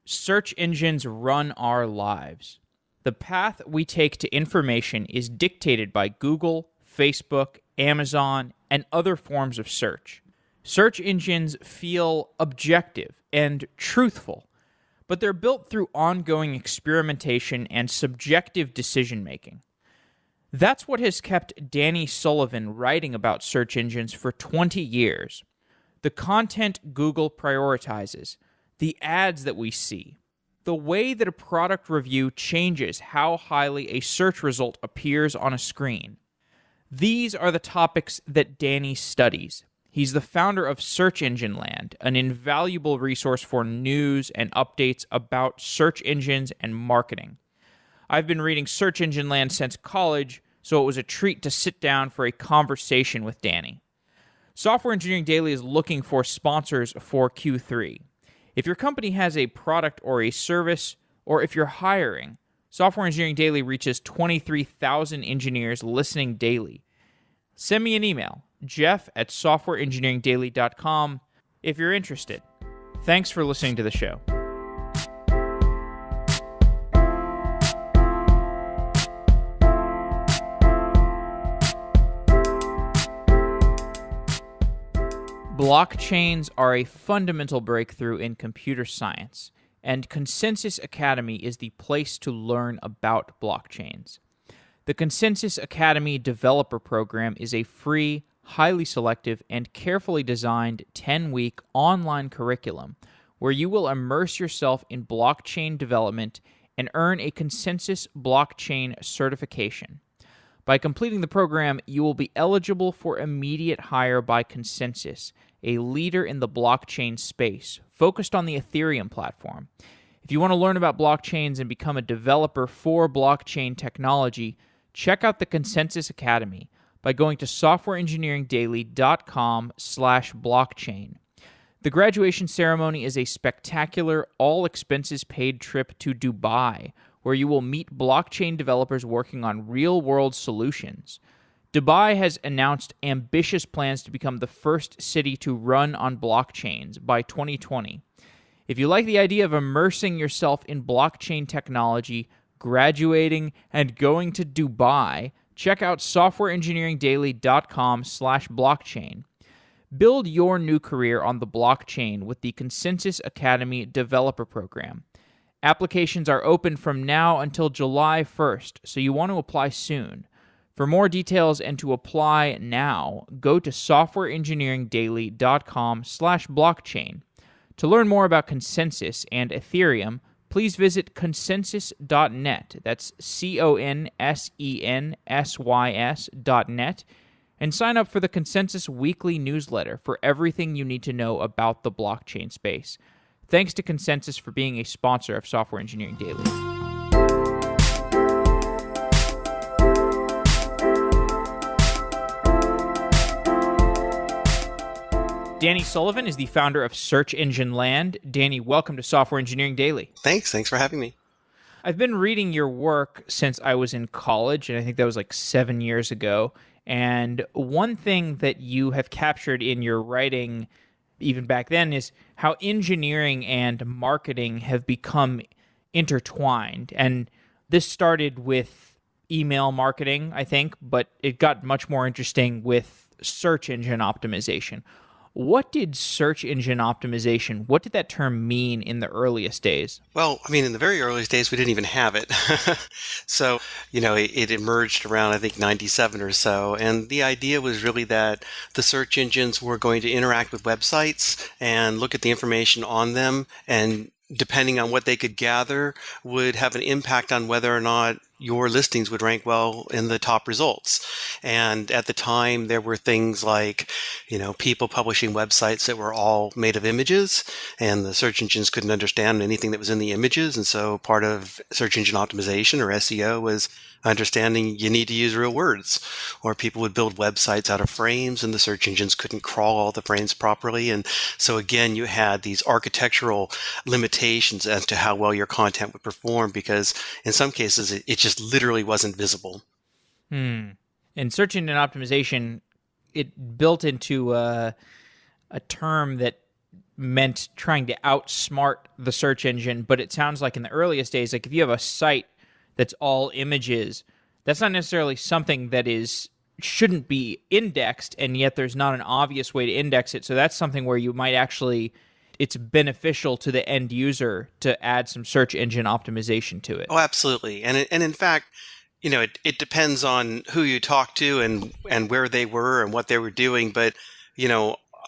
Search engines run our lives. The path we take to information is dictated by Google, Facebook, Amazon, and other forms of search. Search engines feel objective and truthful, but they're built through ongoing experimentation and subjective decision-making. That's what has kept Danny Sullivan writing about search engines for 20 years. The content Google prioritizes, the ads that we see, the way that a product review changes how highly a search result appears on a screen. These are the topics that Danny studies. He's the founder of Search Engine Land, an invaluable resource for news and updates about search engines and marketing. I've been reading Search Engine Land since college, so it was a treat to sit down for a conversation with Danny. Software Engineering Daily is looking for sponsors for Q3. If your company has a product or a service, or if you're hiring, Software Engineering Daily reaches 23,000 engineers listening daily. Send me an email, jeff@softwareengineeringdaily.com, if you're interested. Thanks for listening to the show. Blockchains are a fundamental breakthrough in computer science, and ConsenSys Academy is the place to learn about blockchains. The ConsenSys Academy Developer Program is a free, highly selective, and carefully designed 10-week online curriculum where you will immerse yourself in blockchain development and earn a ConsenSys blockchain certification. By completing the program, you will be eligible for immediate hire by ConsenSys, a leader in the blockchain space, focused on the Ethereum platform. If you want to learn about blockchains and become a developer for blockchain technology, check out the ConsenSys Academy by going to softwareengineeringdaily.com/blockchain. The graduation ceremony is a spectacular, all-expenses-paid trip to Dubai, where you will meet blockchain developers working on real-world solutions. Dubai has announced ambitious plans to become the first city to run on blockchains by 2020. If you like the idea of immersing yourself in blockchain technology, graduating, and going to Dubai, check out softwareengineeringdaily.com/blockchain. Build your new career on the blockchain with the ConsenSys Academy Developer Program. Applications are open from now until July 1st, so you want to apply soon. For more details and to apply now, go to softwareengineeringdaily.com/blockchain. To learn more about ConsenSys and Ethereum, please visit consensys.net, that's ConsenSys.net, and sign up for the ConsenSys weekly newsletter for everything you need to know about the blockchain space. Thanks to ConsenSys for being a sponsor of Software Engineering Daily. Danny Sullivan is the founder of Search Engine Land. Danny, welcome to Software Engineering Daily. Thanks for having me. I've been reading your work since I was in college, and I think that was like 7 years ago. And one thing that you have captured in your writing, even back then, is how engineering and marketing have become intertwined. And this started with email marketing, I think, but it got much more interesting with search engine optimization. What did search engine optimization, what did that term mean in the earliest days? Well, in the very earliest days, we didn't even have it. So, it emerged around, I think, 97 or so. And the idea was really that the search engines were going to interact with websites and look at the information on them, and depending on what they could gather, would have an impact on whether or not your listings would rank well in the top results. And at the time, there were things like, people publishing websites that were all made of images, and the search engines couldn't understand anything that was in the images. And so part of search engine optimization, or SEO, was understanding you need to use real words. Or people would build websites out of frames, and the search engines couldn't crawl all the frames properly. And so again, you had these architectural limitations as to how well your content would perform, because in some cases, it just literally wasn't visible. In search engine optimization, it built into a term that meant trying to outsmart the search engine, but it sounds like in the earliest days, like if you have a site that's all images, that's not necessarily something that shouldn't be indexed, and yet there's not an obvious way to index it. So that's something where you might actually, it's beneficial to the end user to add some search engine optimization to it. Oh, absolutely. And in fact, it depends on who you talk to and where they were and what they were doing. But,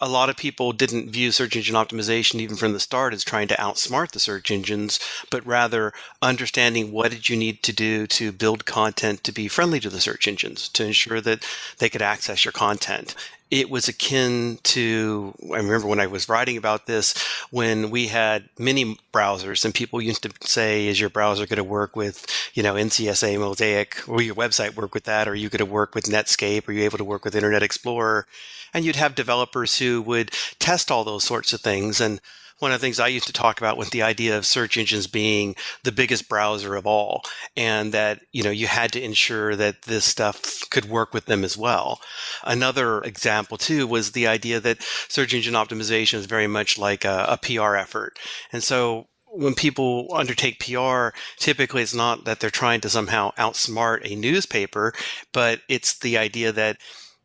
a lot of people didn't view search engine optimization even from the start as trying to outsmart the search engines, but rather understanding what did you need to do to build content to be friendly to the search engines, to ensure that they could access your content. It was akin to, I remember when I was writing about this, when we had mini browsers and people used to say, is your browser going to work with, NCSA Mosaic, or your website work with that? Or are you going to work with Netscape? Are you able to work with Internet Explorer? And you'd have developers who would test all those sorts of things. And one of the things I used to talk about was the idea of search engines being the biggest browser of all, and that, you had to ensure that this stuff could work with them as well. Another example, too, was the idea that search engine optimization is very much like a PR effort. And so when people undertake PR, typically it's not that they're trying to somehow outsmart a newspaper, but it's the idea that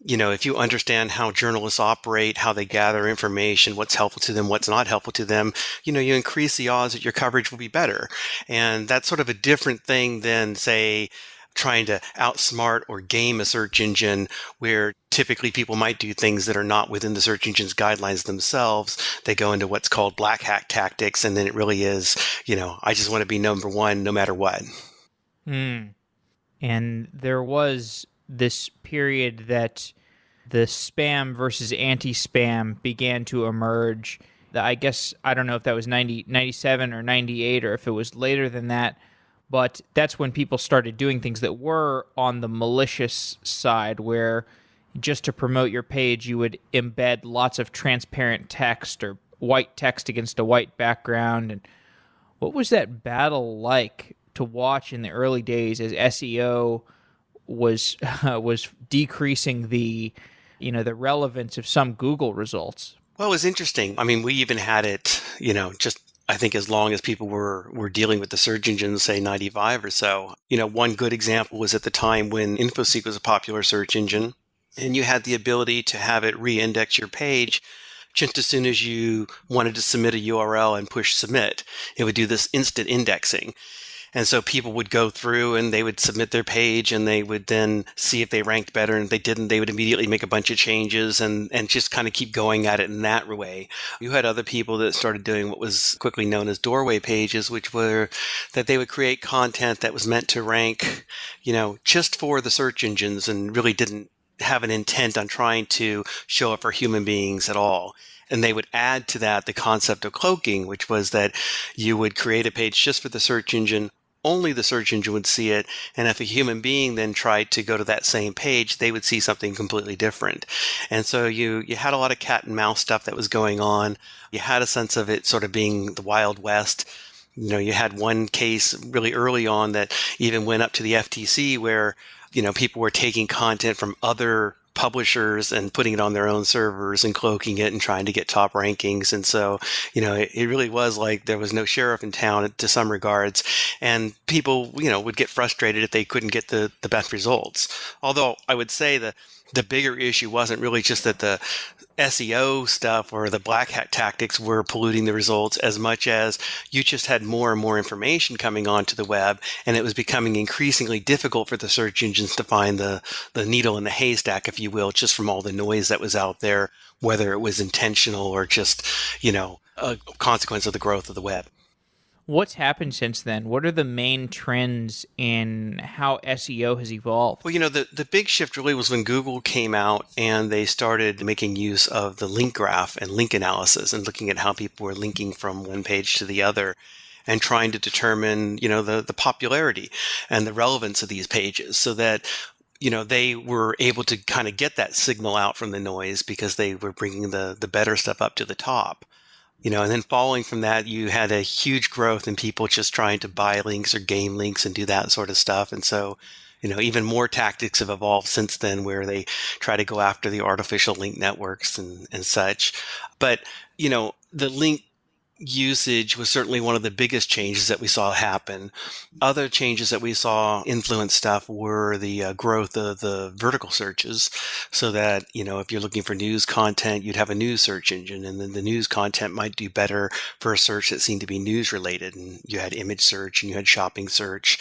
if you understand how journalists operate, how they gather information, what's helpful to them, what's not helpful to them, you increase the odds that your coverage will be better. And that's sort of a different thing than, say, trying to outsmart or game a search engine, where typically people might do things that are not within the search engine's guidelines themselves. They go into what's called black hat tactics, and then it really is, I just want to be number one no matter what. And there was this period that the spam versus anti-spam began to emerge. I guess, I don't know if that was 97 or 98 or if it was later than that, but that's when people started doing things that were on the malicious side, where just to promote your page, you would embed lots of transparent text or white text against a white background. And what was that battle like to watch in the early days as SEO was decreasing the relevance of some Google results? Well, it was interesting. I mean, we even had it, just I think as long as people were dealing with the search engines, say 95 or so. One good example was at the time when InfoSeek was a popular search engine, and you had the ability to have it re-index your page just as soon as you wanted to submit a URL and push submit. It would do this instant indexing. And so people would go through and they would submit their page, and they would then see if they ranked better. And if they didn't, they would immediately make a bunch of changes and just kind of keep going at it in that way. You had other people that started doing what was quickly known as doorway pages, which were that they would create content that was meant to rank, just for the search engines, and really didn't have an intent on trying to show up for human beings at all. And they would add to that the concept of cloaking, which was that you would create a page just for the search engine. Only the search engine would see it. And if a human being then tried to go to that same page, they would see something completely different. And so you had a lot of cat and mouse stuff that was going on. You had a sense of it sort of being the Wild West. You had one case really early on that even went up to the FTC where, people were taking content from other publishers and putting it on their own servers and cloaking it and trying to get top rankings. And so, it really was like there was no sheriff in town to some regards. And people, would get frustrated if they couldn't get the best results. Although I would say the bigger issue wasn't really just that the SEO stuff or the black hat tactics were polluting the results, as much as you just had more and more information coming onto the web, and it was becoming increasingly difficult for the search engines to find the needle in the haystack, if you will, just from all the noise that was out there, whether it was intentional or just, a consequence of the growth of the web. What's happened since then? What are the main trends in how SEO has evolved? Well, the big shift really was when Google came out and they started making use of the link graph and link analysis and looking at how people were linking from one page to the other and trying to determine, the popularity and the relevance of these pages, so that they were able to kind of get that signal out from the noise because they were bringing the better stuff up to the top. And then following from that, you had a huge growth in people just trying to buy links or game links and do that sort of stuff. And so, even more tactics have evolved since then, where they try to go after the artificial link networks and such. But, the link usage was certainly one of the biggest changes that we saw happen. Other changes that we saw influence stuff were the growth of the vertical searches, so that, if you're looking for news content, you'd have a news search engine, and then the news content might do better for a search that seemed to be news related. And you had image search and you had shopping search.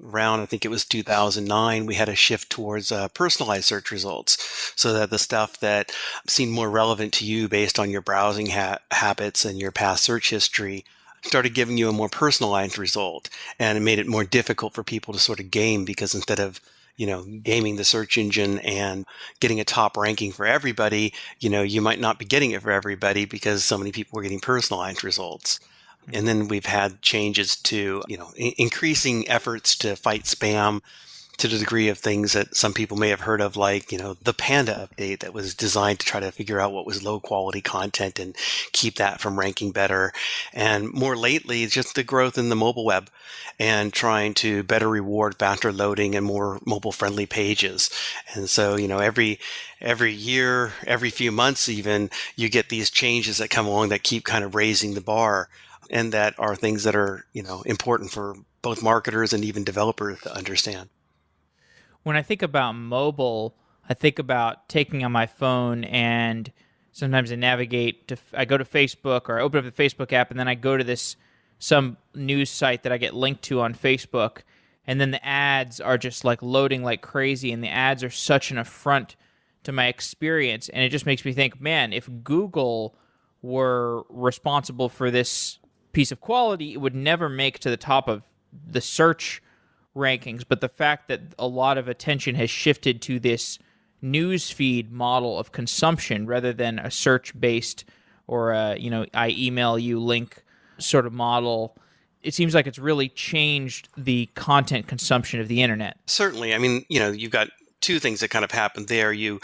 Around, I think it was 2009, we had a shift towards personalized search results, so that the stuff that seemed more relevant to you based on your browsing habits and your past search history started giving you a more personalized result. And it made it more difficult for people to sort of game, because instead of gaming the search engine and getting a top ranking for everybody, you might not be getting it for everybody because so many people were getting personalized results. And then we've had changes to, increasing efforts to fight spam to the degree of things that some people may have heard of, like, the Panda update that was designed to try to figure out what was low quality content and keep that from ranking better. And more lately, just the growth in the mobile web and trying to better reward faster loading and more mobile friendly pages. And so, every year, every few months even, you get these changes that come along that keep kind of raising the bar. And that are things that are, important for both marketers and even developers to understand. When I think about mobile, I think about taking on my phone, and sometimes I I go to Facebook, or I open up the Facebook app, and then I go to some news site that I get linked to on Facebook, and then the ads are just like loading like crazy, and the ads are such an affront to my experience. And it just makes me think, man, if Google were responsible for this piece of quality, it would never make to the top of the search rankings. But the fact that a lot of attention has shifted to this news feed model of consumption rather than a search-based or I email you link sort of model, it seems like it's really changed the content consumption of the internet. Certainly. I mean, you've got two things that kind of happened there. You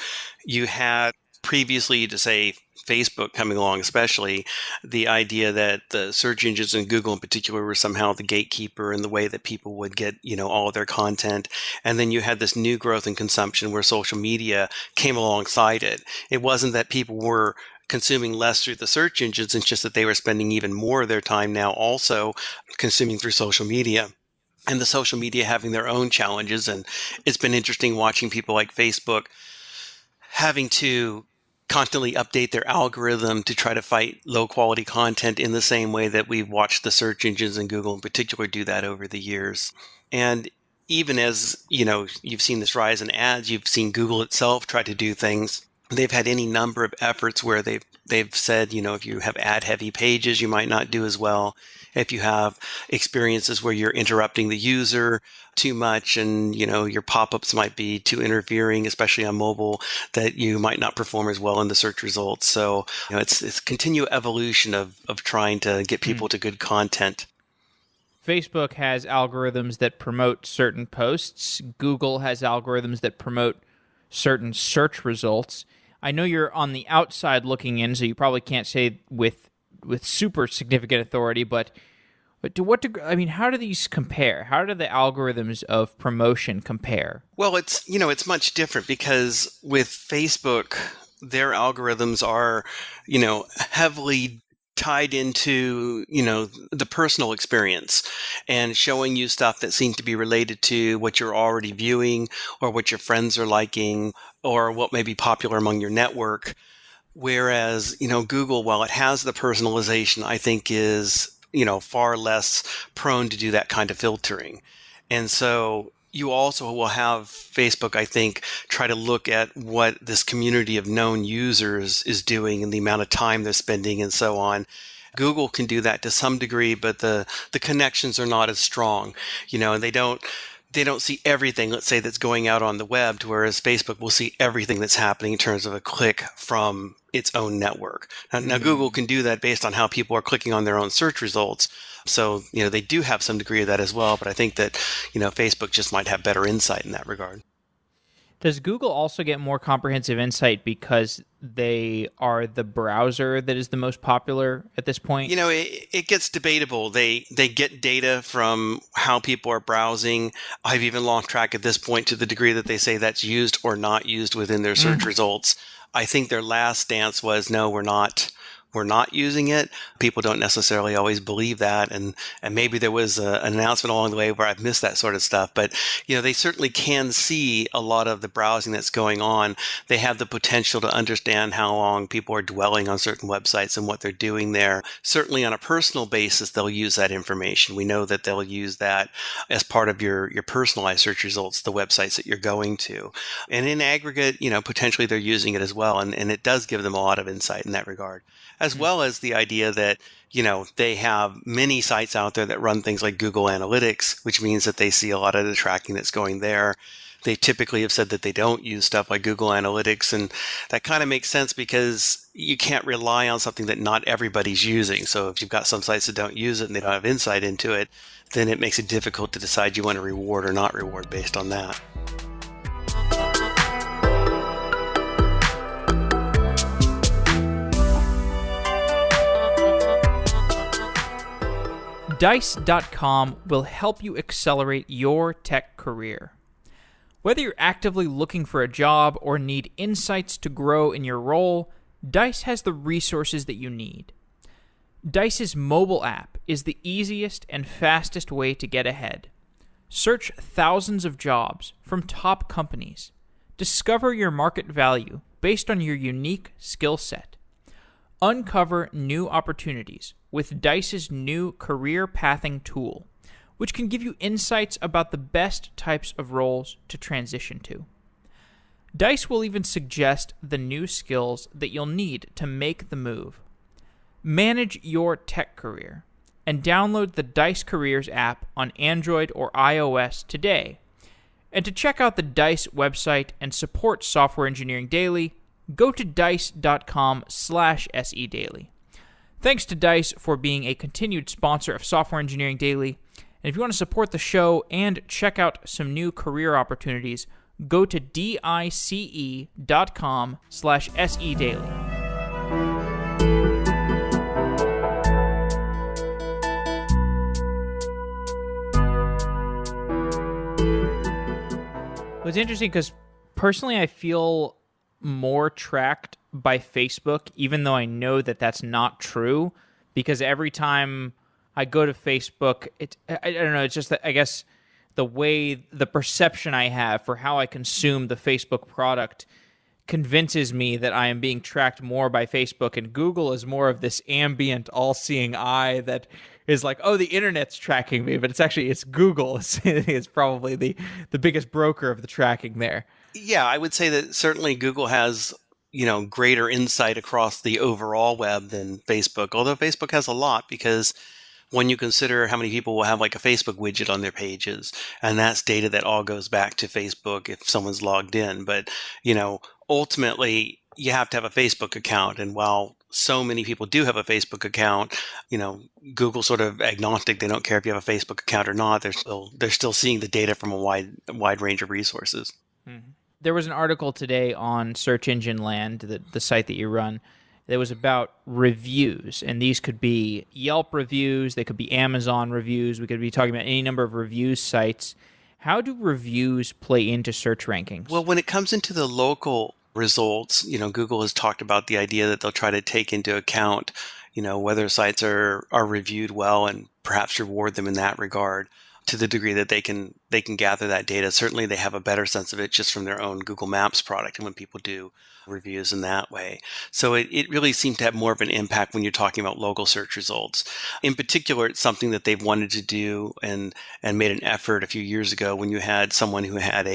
had previously, to say Facebook coming along, especially the idea that the search engines and Google in particular were somehow the gatekeeper in the way that people would get, all of their content. And then you had this new growth in consumption where social media came alongside it. It wasn't that people were consuming less through the search engines, it's just that they were spending even more of their time now also consuming through social media. And the social media having their own challenges. And it's been interesting watching people like Facebook having to constantly update their algorithm to try to fight low quality content in the same way that we've watched the search engines and Google in particular do that over the years. And even as, you've seen this rise in ads, you've seen Google itself try to do things. They've had any number of efforts where they've said, if you have ad heavy pages, you might not do as well. If you have experiences where you're interrupting the user too much and, your pop-ups might be too interfering, especially on mobile, that you might not perform as well in the search results. So, it's continual evolution of trying to get people to good content. Facebook has algorithms that promote certain posts. Google has algorithms that promote certain search results. I know you're on the outside looking in, so you probably can't say with super significant authority, but to what degree, how do these compare? How do the algorithms of promotion compare? Well, it's much different because with Facebook, their algorithms are, heavily tied into, the personal experience and showing you stuff that seems to be related to what you're already viewing or what your friends are liking or what may be popular among your network. Whereas, Google, while it has the personalization, I think is, far less prone to do that kind of filtering. And so you also will have Facebook, I think, try to look at what this community of known users is doing and the amount of time they're spending and so on. Google can do that to some degree, but the connections are not as strong, and they don't see everything, let's say, that's going out on the web, whereas Facebook will see everything that's happening in terms of a click from its own network. Now, Google can do that based on how people are clicking on their own search results. So, they do have some degree of that as well, but I think that, Facebook just might have better insight in that regard. Does Google also get more comprehensive insight because they are the browser that is the most popular at this point? It gets debatable. They get data from how people are browsing. I've even lost track at this point to the degree that they say that's used or not used within their search results. I think their last stance was, no, we're not were not using it. People don't necessarily always believe that. And maybe there was an announcement along the way where I've missed that sort of stuff. But, they certainly can see a lot of the browsing that's going on. They have the potential to understand how long people are dwelling on certain websites and what they're doing there. Certainly on a personal basis, they'll use that information. We know that they'll use that as part of your personalized search results, the websites that you're going to. And in aggregate, potentially they're using it as well. And it does give them a lot of insight in that regard, as well as the idea that, they have many sites out there that run things like Google Analytics, which means that they see a lot of the tracking that's going there. They typically have said that they don't use stuff like Google Analytics, and that kind of makes sense because you can't rely on something that not everybody's using. So if you've got some sites that don't use it and they don't have insight into it, then it makes it difficult to decide you want to reward or not reward based on that. Dice.com will help you accelerate your tech career. Whether you're actively looking for a job or need insights to grow in your role, Dice has the resources that you need. Dice's mobile app is the easiest and fastest way to get ahead. Search thousands of jobs from top companies. Discover your market value based on your unique skill set. Uncover new opportunities with Dice's new career pathing tool, which can give you insights about the best types of roles to transition to. Dice will even suggest the new skills that you'll need to make the move. Manage your tech career and download the Dice Careers app on Android or iOS today. And to check out the Dice website and support Software Engineering Daily, go to dice.com/SEDaily. Thanks to Dice for being a continued sponsor of Software Engineering Daily. And if you want to support the show and check out some new career opportunities, go to dice.com/SEDaily. Well, it's interesting because personally I feel more tracked by Facebook, even though I know that that's not true, because every time I go to Facebook, I don't know, it's just that I guess the perception I have for how I consume the Facebook product convinces me that I am being tracked more by Facebook, and Google is more of this ambient, all-seeing eye that is like, oh, the internet's tracking me, but it's Google. It's probably the biggest broker of the tracking there. Yeah, I would say that certainly Google has, greater insight across the overall web than Facebook, although Facebook has a lot because when you consider how many people will have like a Facebook widget on their pages, and that's data that all goes back to Facebook if someone's logged in. But, ultimately you have to have a Facebook account. And while so many people do have a Facebook account, Google's sort of agnostic. They don't care if you have a Facebook account or not. They're still seeing the data from a wide range of resources. Mm-hmm. There was an article today on Search Engine Land, the site that you run, that was about reviews. And these could be Yelp reviews, they could be Amazon reviews, we could be talking about any number of reviews sites. How do reviews play into search rankings? Well, when it comes into the local results, Google has talked about the idea that they'll try to take into account, whether sites are reviewed well and perhaps reward them in that regard. To the degree that they can gather that data. Certainly they have a better sense of it just from their own Google Maps product and when people do reviews in that way. So it really seemed to have more of an impact when you're talking about local search results. In particular, it's something that they've wanted to do and made an effort a few years ago when you had someone who had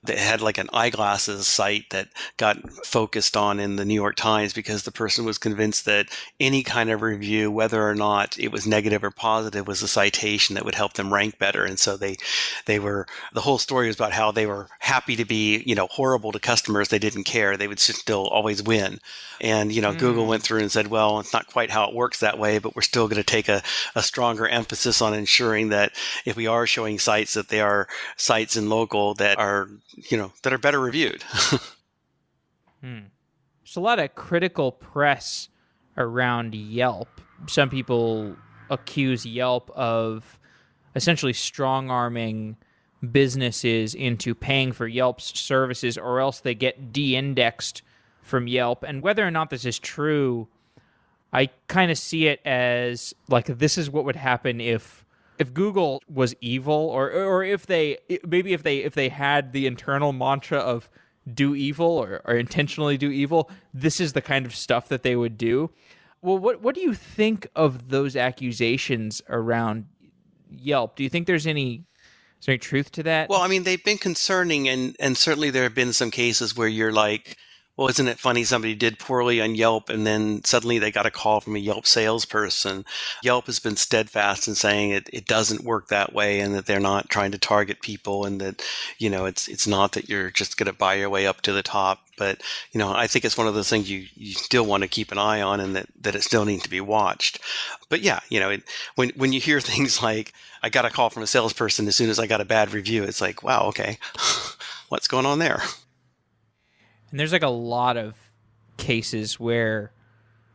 that had like an eyeglasses site that got focused on in the New York Times because the person was convinced that any kind of review, whether or not it was negative or positive, was a citation that would help them rank better. And so the whole story was about how they were happy to be, horrible to customers. They didn't care. They would still always win. And, Google went through and said, well, it's not quite how it works that way, but we're still going to take a stronger emphasis on ensuring that if we are showing sites, that they are sites in local that are better reviewed. There's a lot of critical press around Yelp. Some people accuse Yelp of essentially strong-arming businesses into paying for Yelp's services, or else they get de-indexed from Yelp. And whether or not this is true, I kind of see it as like this is what would happen if Google was evil, or if they maybe if they had the internal mantra of do evil or intentionally do evil, this is the kind of stuff that they would do. Well, what do you think of those accusations around Yelp? Do you think is there any truth to that? Well, I mean, they've been concerning, and certainly there have been some cases where you're like, well, isn't it funny somebody did poorly on Yelp and then suddenly they got a call from a Yelp salesperson? Yelp has been steadfast in saying it doesn't work that way and that they're not trying to target people and that, it's not that you're just going to buy your way up to the top. But, I think it's one of those things you still want to keep an eye on and that it still needs to be watched. But yeah, when you hear things like, I got a call from a salesperson as soon as I got a bad review, it's like, wow, okay, what's going on there? And there's like a lot of cases where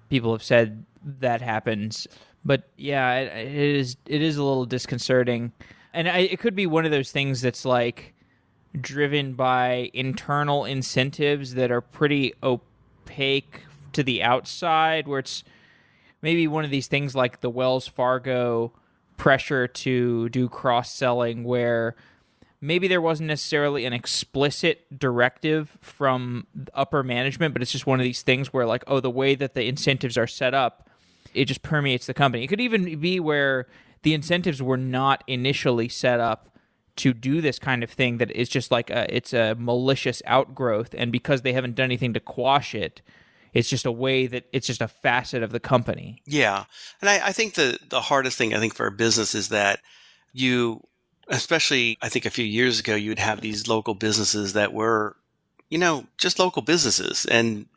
people have said that happens. But yeah, it is a little disconcerting. And it could be one of those things that's like driven by internal incentives that are pretty opaque to the outside, where it's maybe one of these things like the Wells Fargo pressure to do cross-selling, where maybe there wasn't necessarily an explicit directive from upper management, but it's just one of these things where like, oh, the way that the incentives are set up, it just permeates the company. It could even be where the incentives were not initially set up to do this kind of thing, that is just like it's a malicious outgrowth, and because they haven't done anything to quash it, it's just a way that it's just a facet of the company. Yeah. And I think the hardest thing, I think, for a business is that especially, I think a few years ago, you would have these local businesses that were, just local businesses and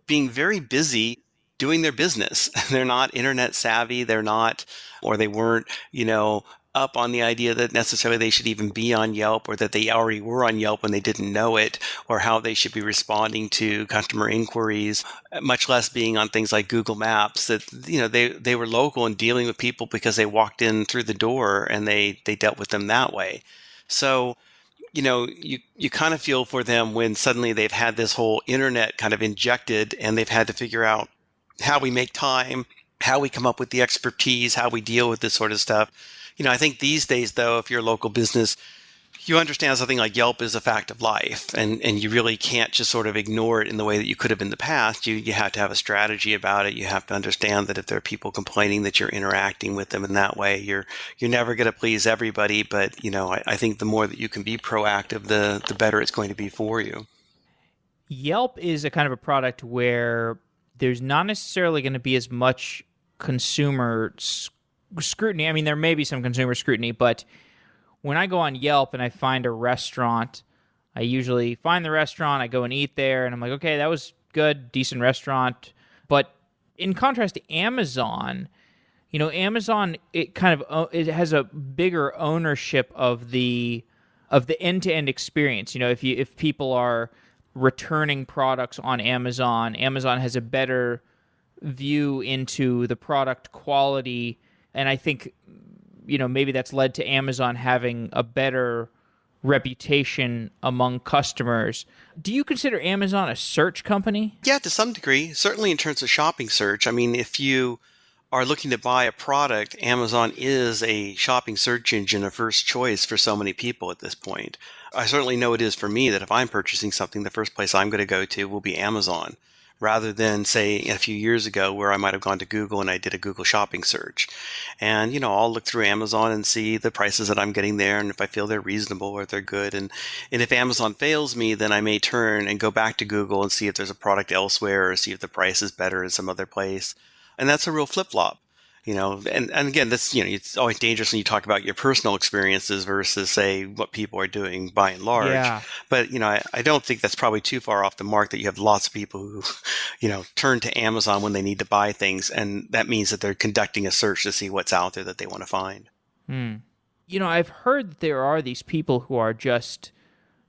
being very busy doing their business. They're not internet savvy. They weren't, up on the idea that necessarily they should even be on Yelp, or that they already were on Yelp and they didn't know it, or how they should be responding to customer inquiries, much less being on things like Google Maps. That, they were local and dealing with people because they walked in through the door and they dealt with them that way. So, you kind of feel for them when suddenly they've had this whole internet kind of injected and they've had to figure out how we make time, how we come up with the expertise, how we deal with this sort of stuff. I think these days, though, if you're a local business, you understand something like Yelp is a fact of life, and you really can't just sort of ignore it in the way that you could have in the past. You have to have a strategy about it. You have to understand that if there are people complaining that you're interacting with them in that way, you're never going to please everybody. But, I think the more that you can be proactive, the better it's going to be for you. Yelp is a kind of a product where there's not necessarily going to be as much consumer scrutiny. I mean, there may be some consumer scrutiny, but when I go on Yelp and I find a restaurant, I usually find the restaurant, I go and eat there, and I'm like, okay, that was good, decent restaurant. But in contrast to Amazon, Amazon, it has a bigger ownership of the end-to-end experience. If people are returning products on Amazon, Amazon has a better view into the product quality. And I think, maybe that's led to Amazon having a better reputation among customers. Do you consider Amazon a search company? Yeah, to some degree. Certainly in terms of shopping search. I mean, if you are looking to buy a product, Amazon is a shopping search engine, a first choice for so many people at this point. I certainly know it is for me that if I'm purchasing something, the first place I'm going to go to will be Amazon, rather than, say, a few years ago where I might have gone to Google and I did a Google shopping search. And, I'll look through Amazon and see the prices that I'm getting there, and if I feel they're reasonable or if they're good. And if Amazon fails me, then I may turn and go back to Google and see if there's a product elsewhere or see if the price is better in some other place. And that's a real flip-flop. And again, that's, it's always dangerous when you talk about your personal experiences versus, say, what people are doing by and large. Yeah. But, I don't think that's probably too far off the mark that you have lots of people who, turn to Amazon when they need to buy things. And that means that they're conducting a search to see what's out there that they want to find. I've heard that there are these people who are just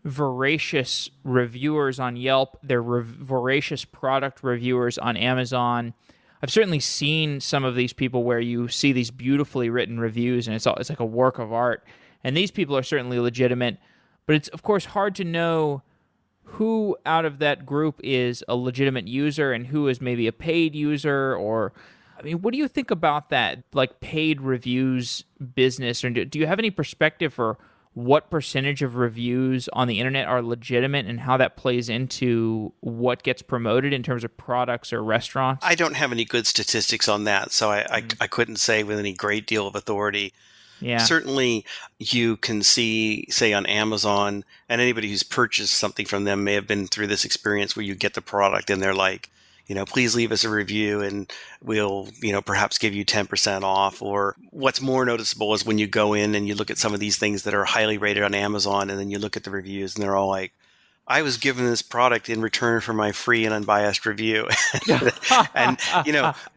voracious reviewers on Yelp. They're voracious product reviewers on Amazon. I've certainly seen some of these people where you see these beautifully written reviews and it's like a work of art. And these people are certainly legitimate, but it's, of course, hard to know who out of that group is a legitimate user and who is maybe a paid user, or I mean, what do you think about that, like paid reviews business? Or do you have any perspective for what percentage of reviews on the internet are legitimate and how that plays into what gets promoted in terms of products or restaurants? I don't have any good statistics on that, so I couldn't say with any great deal of authority. Yeah. Certainly, you can see, say, on Amazon, and anybody who's purchased something from them may have been through this experience where you get the product and they're like, please leave us a review and we'll, perhaps give you 10% off. Or what's more noticeable is when you go in and you look at some of these things that are highly rated on Amazon, and then you look at the reviews and they're all like, I was given this product in return for my free and unbiased review. And,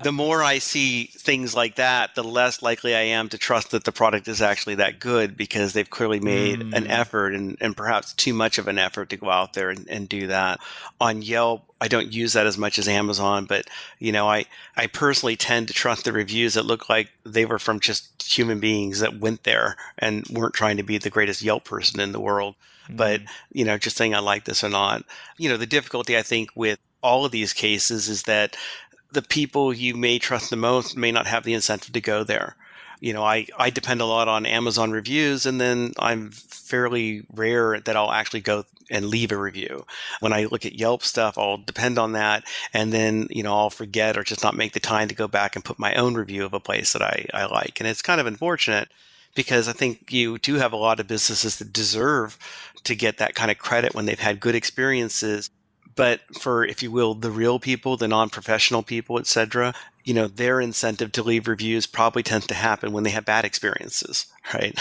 the more I see things like that, the less likely I am to trust that the product is actually that good, because they've clearly made an effort and perhaps too much of an effort to go out there and do that. On Yelp, I don't use that as much as Amazon, but, I personally tend to trust the reviews that look like they were from just human beings that went there and weren't trying to be the greatest Yelp person in the world. But, just saying I like this or not. The difficulty I think with all of these cases is that the people you may trust the most may not have the incentive to go there. I depend a lot on Amazon reviews, and then I'm fairly rare that I'll actually go and leave a review. When I look at Yelp stuff, I'll depend on that, and then, I'll forget or just not make the time to go back and put my own review of a place that I like. And it's kind of unfortunate, because I think you do have a lot of businesses that deserve to get that kind of credit when they've had good experiences. But for, if you will, the real people, the non-professional people, et cetera, their incentive to leave reviews probably tends to happen when they have bad experiences, right?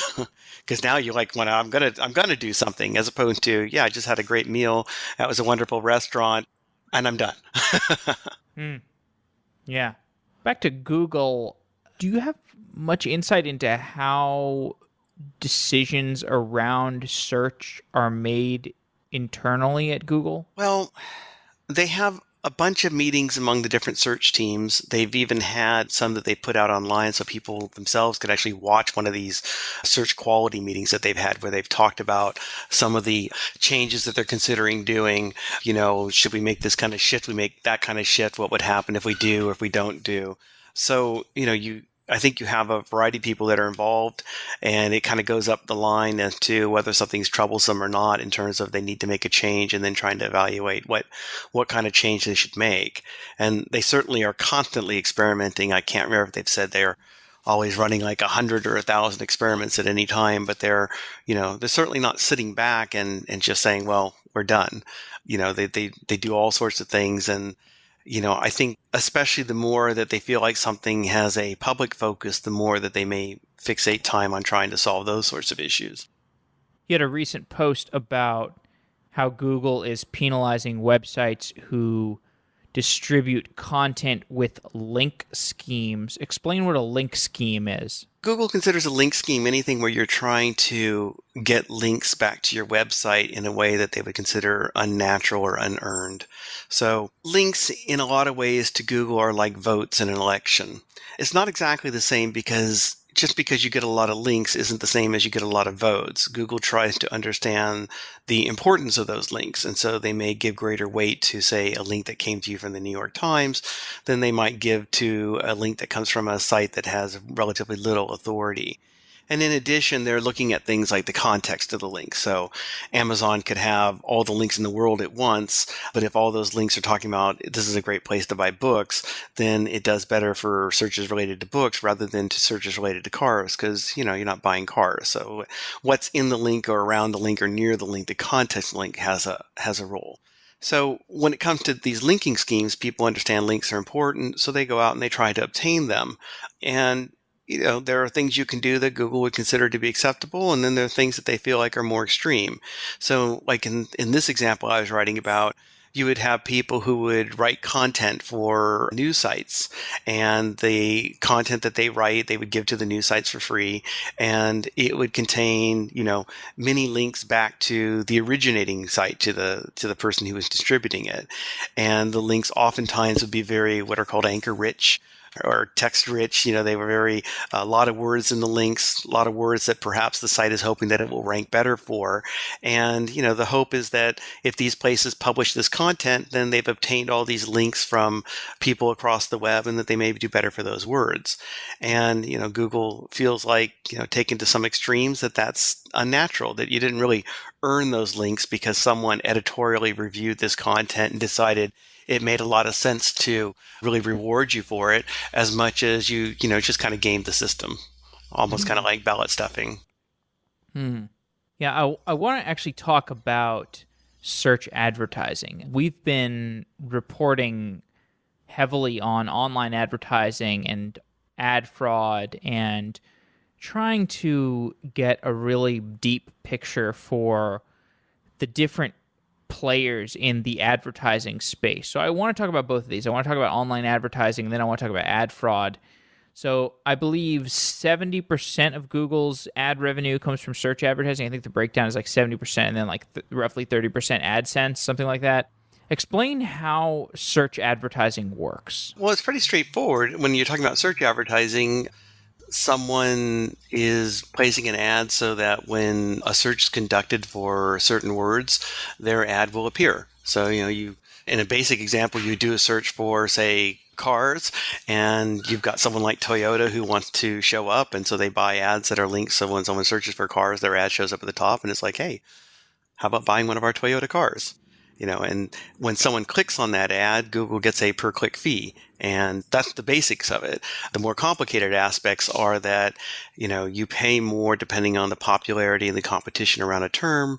Because now you're like, well, I'm gonna do something, as opposed to, yeah, I just had a great meal. That was a wonderful restaurant, and I'm done. Yeah. Back to Google, do you have much insight into how decisions around search are made internally at Google? Well, they have a bunch of meetings among the different search teams. They've even had some that they put out online so people themselves could actually watch one of these search quality meetings that they've had, where they've talked about some of the changes that they're considering doing. Should we make this kind of shift? We make that kind of shift? What would happen if we do or if we don't do? So, I think you have a variety of people that are involved, and it kind of goes up the line as to whether something's troublesome or not, in terms of they need to make a change, and then trying to evaluate what kind of change they should make. And they certainly are constantly experimenting. I can't remember if they've said they're always running like 100 or 1,000 experiments at any time, but they're certainly not sitting back and just saying, well, we're done. They do all sorts of things. And I think especially the more that they feel like something has a public focus, the more that they may fixate time on trying to solve those sorts of issues. You had a recent post about how Google is penalizing websites who distribute content with link schemes. Explain what a link scheme is. Google considers a link scheme anything where you're trying to get links back to your website in a way that they would consider unnatural or unearned. So links in a lot of ways to Google are like votes in an election. It's not exactly the same, because just because you get a lot of links isn't the same as you get a lot of votes. Google tries to understand the importance of those links, and so they may give greater weight to, say, a link that came to you from the New York Times than they might give to a link that comes from a site that has relatively little authority. And in addition, they're looking at things like the context of the link. So Amazon could have all the links in the world at once, but if all those links are talking about this is a great place to buy books, then it does better for searches related to books rather than to searches related to cars, because, you're not buying cars. So what's in the link or around the link or near the link, the context link has a role. So when it comes to these linking schemes, people understand links are important, so they go out and they try to obtain them. And there are things you can do that Google would consider to be acceptable, and then there are things that they feel like are more extreme. So like in this example I was writing about, you would have people who would write content for news sites, and the content that they write, they would give to the news sites for free, and it would contain, many links back to the originating site, to the person who was distributing it. And the links oftentimes would be very, what are called anchor rich. or text rich. They were a lot of words in the links, a lot of words that perhaps the site is hoping that it will rank better for. And, the hope is that if these places publish this content, then they've obtained all these links from people across the web and that they may do better for those words. And, Google feels like, taken to some extremes, that's unnatural, that you didn't really earn those links because someone editorially reviewed this content and decided it made a lot of sense to really reward you for it, as much as you just kind of gamed the system, almost kind of like ballot stuffing. Yeah, I want to actually talk about search advertising. We've been reporting heavily on online advertising and ad fraud and trying to get a really deep picture for the different players in the advertising space. So I want to talk about both of these. I want to talk about online advertising, and then I want to talk about ad fraud. So I believe 70% of Google's ad revenue comes from search advertising. I think the breakdown is like 70% and then like roughly 30% AdSense, something like that. Explain how search advertising works. Well, it's pretty straightforward. When you're talking about search advertising, someone is placing an ad so that when a search is conducted for certain words, their ad will appear. So, you, in a basic example, you do a search for, say, cars, and you've got someone like Toyota who wants to show up, and so they buy ads that are linked. So when someone searches for cars, their ad shows up at the top, and it's like, hey, how about buying one of our Toyota cars? And when someone clicks on that ad, Google gets a per-click fee. And that's the basics of it. The more complicated aspects are that, you pay more depending on the popularity and the competition around a term,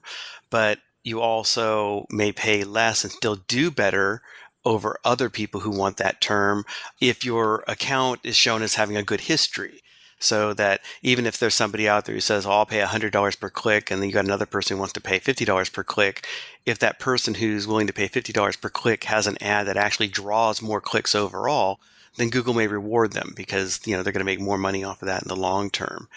but you also may pay less and still do better over other people who want that term if your account is shown as having a good history. So that even if there's somebody out there who says, I'll pay $100 per click, and then you got another person who wants to pay $50 per click, if that person who's willing to pay $50 per click has an ad that actually draws more clicks overall, then Google may reward them because, they're going to make more money off of that in the long term.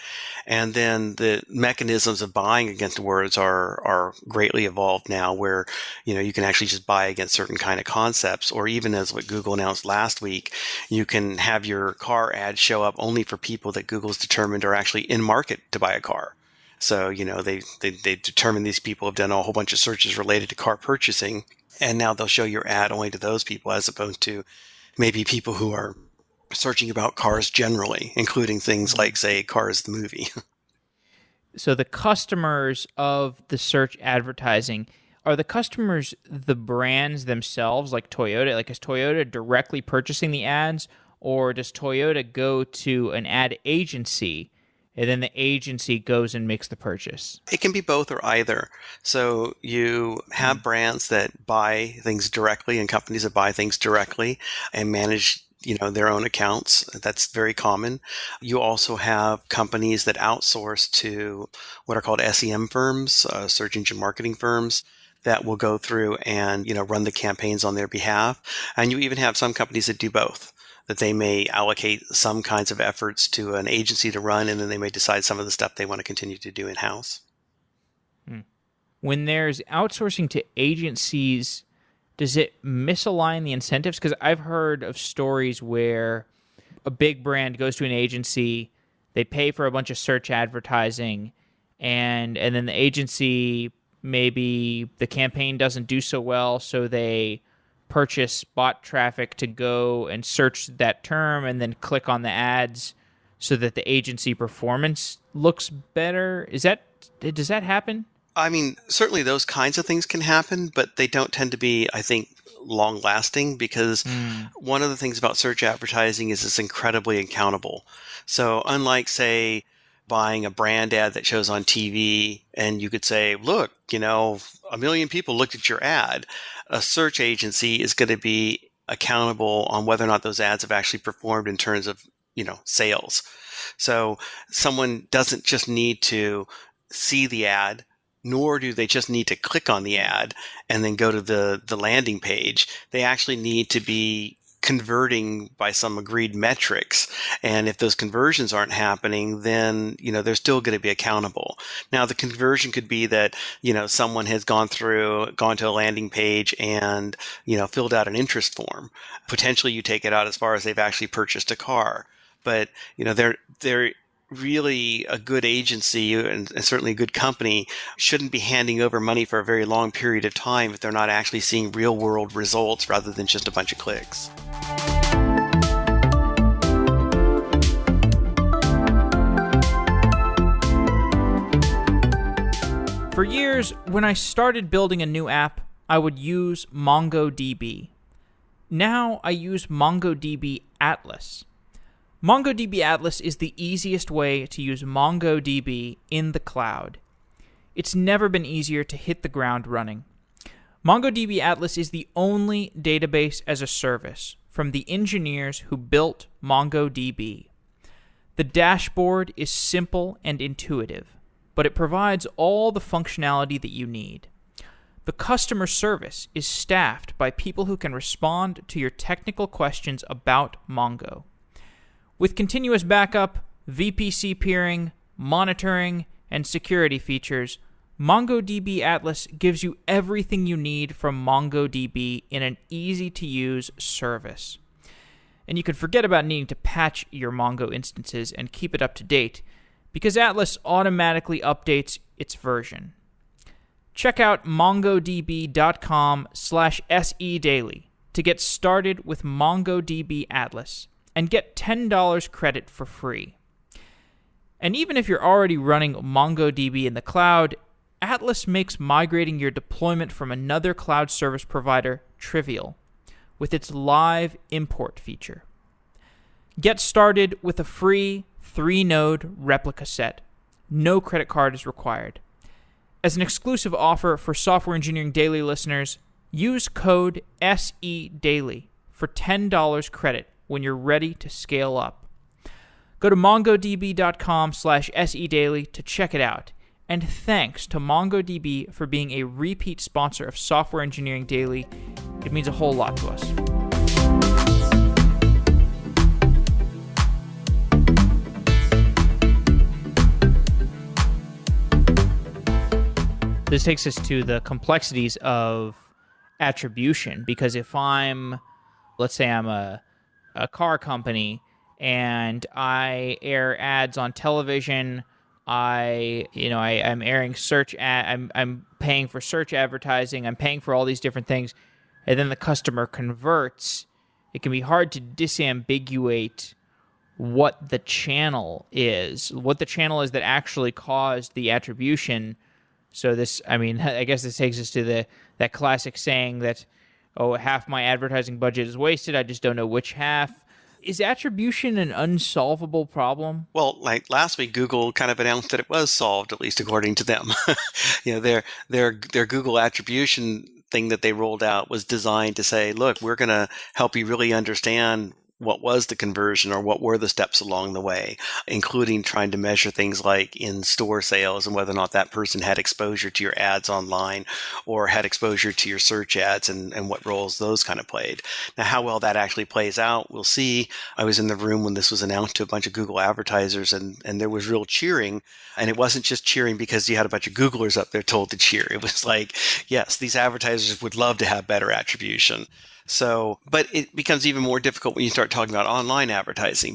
And then the mechanisms of buying against words are greatly evolved now where, you can actually just buy against certain kind of concepts, or even as what Google announced last week, you can have your car ad show up only for people that Google's determined are actually in market to buy a car. So, they determine these people have done a whole bunch of searches related to car purchasing, and now they'll show your ad only to those people as opposed to maybe people who are searching about cars generally, including things like, say, Cars the movie. So the customers of the search advertising, are the customers the brands themselves, like Toyota? Like, is Toyota directly purchasing the ads, or does Toyota go to an ad agency and then the agency goes and makes the purchase? It can be both or either. So you have brands that buy things directly and companies that buy things directly and manage their own accounts. That's very common. You also have companies that outsource to what are called SEM firms, search engine marketing firms, that will go through and run the campaigns on their behalf. And you even have some companies that do both, that they may allocate some kinds of efforts to an agency to run, and then they may decide some of the stuff they want to continue to do in-house. When there's outsourcing to agencies, does it misalign the incentives? Because I've heard of stories where a big brand goes to an agency, they pay for a bunch of search advertising, and then the agency, maybe the campaign doesn't do so well, so they purchase bot traffic to go and search that term and then click on the ads so that the agency performance looks better. Does that happen? I mean, certainly those kinds of things can happen, but they don't tend to be, I think, long lasting because one of the things about search advertising is it's incredibly accountable. So unlike, say, buying a brand ad that shows on TV and you could say, look, 1 million people looked at your ad, a search agency is going to be accountable on whether or not those ads have actually performed in terms of, sales. So someone doesn't just need to see the ad, nor do they just need to click on the ad and then go to the landing page. They actually need to be converting by some agreed metrics. And if those conversions aren't happening, then, they're still going to be accountable. Now, the conversion could be that, someone has gone to a landing page and, filled out an interest form. Potentially you take it out as far as they've actually purchased a car. But, they're really a good agency and certainly a good company shouldn't be handing over money for a very long period of time if they're not actually seeing real world results rather than just a bunch of clicks. For years, when I started building a new app, I would use MongoDB. Now I use MongoDB Atlas. MongoDB Atlas is the easiest way to use MongoDB in the cloud. It's never been easier to hit the ground running. MongoDB Atlas is the only database as a service from the engineers who built MongoDB. The dashboard is simple and intuitive, but it provides all the functionality that you need. The customer service is staffed by people who can respond to your technical questions about Mongo. With continuous backup, VPC peering, monitoring, and security features, MongoDB Atlas gives you everything you need from MongoDB in an easy-to-use service. And you can forget about needing to patch your Mongo instances and keep it up to date, because Atlas automatically updates its version. Check out mongodb.com/sedaily to get started with MongoDB Atlas and get $10 credit for free. And even if you're already running MongoDB in the cloud, Atlas makes migrating your deployment from another cloud service provider trivial with its live import feature. Get started with a free 3-node replica set. No credit card is required. As an exclusive offer for Software Engineering Daily listeners, use code SEDAILY for $10 credit when you're ready to scale up. Go to mongodb.com/sedaily to check it out. And thanks to MongoDB for being a repeat sponsor of Software Engineering Daily. It means a whole lot to us. This takes us to the complexities of attribution, because if let's say I'm a car company and I air ads on television, I'm airing search I'm paying for search advertising, I'm paying for all these different things, and then the customer converts, it can be hard to disambiguate what the channel is that actually caused the attribution. So I guess this takes us to that classic saying that, half my advertising budget is wasted, I just don't know which half. Is attribution an unsolvable problem? Well, like last week, Google kind of announced that it was solved, at least according to them. Their Google attribution thing that they rolled out was designed to say, look, we're going to help you really understand what was the conversion or what were the steps along the way, including trying to measure things like in-store sales and whether or not that person had exposure to your ads online or had exposure to your search ads and what roles those kind of played. Now, how well that actually plays out, we'll see. I was in the room when this was announced to a bunch of Google advertisers, and there was real cheering. And it wasn't just cheering because you had a bunch of Googlers up there told to cheer. It was like, yes, these advertisers would love to have better attribution. So, but it becomes even more difficult when you start talking about online advertising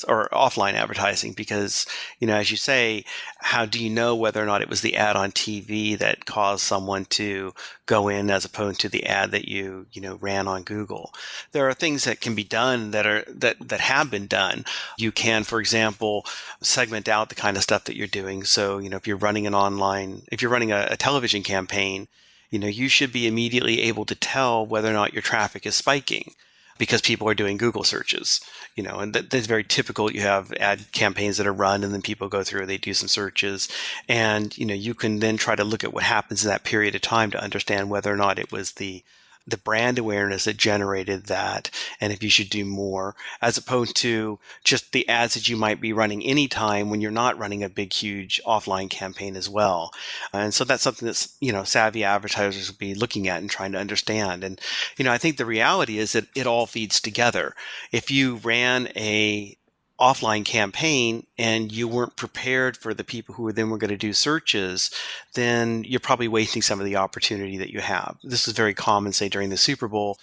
or offline advertising, because, as you say, how do you know whether or not it was the ad on TV that caused someone to go in as opposed to the ad that you ran on Google? There are things that can be done that have been done. You can, for example, segment out the kind of stuff that you're doing. So, if you're running a television campaign, you should be immediately able to tell whether or not your traffic is spiking because people are doing Google searches, and that's very typical. You have ad campaigns that are run and then people go through, they do some searches, and, you can then try to look at what happens in that period of time to understand whether or not it was the the brand awareness that generated that, and if you should do more, as opposed to just the ads that you might be running anytime when you're not running a big, huge offline campaign as well. And so that's something that's, savvy advertisers will be looking at and trying to understand. And, I think the reality is that it all feeds together. If you ran a offline campaign and you weren't prepared for the people who then were going to do searches, then you're probably wasting some of the opportunity that you have. This is very common, say, during the Super Bowl,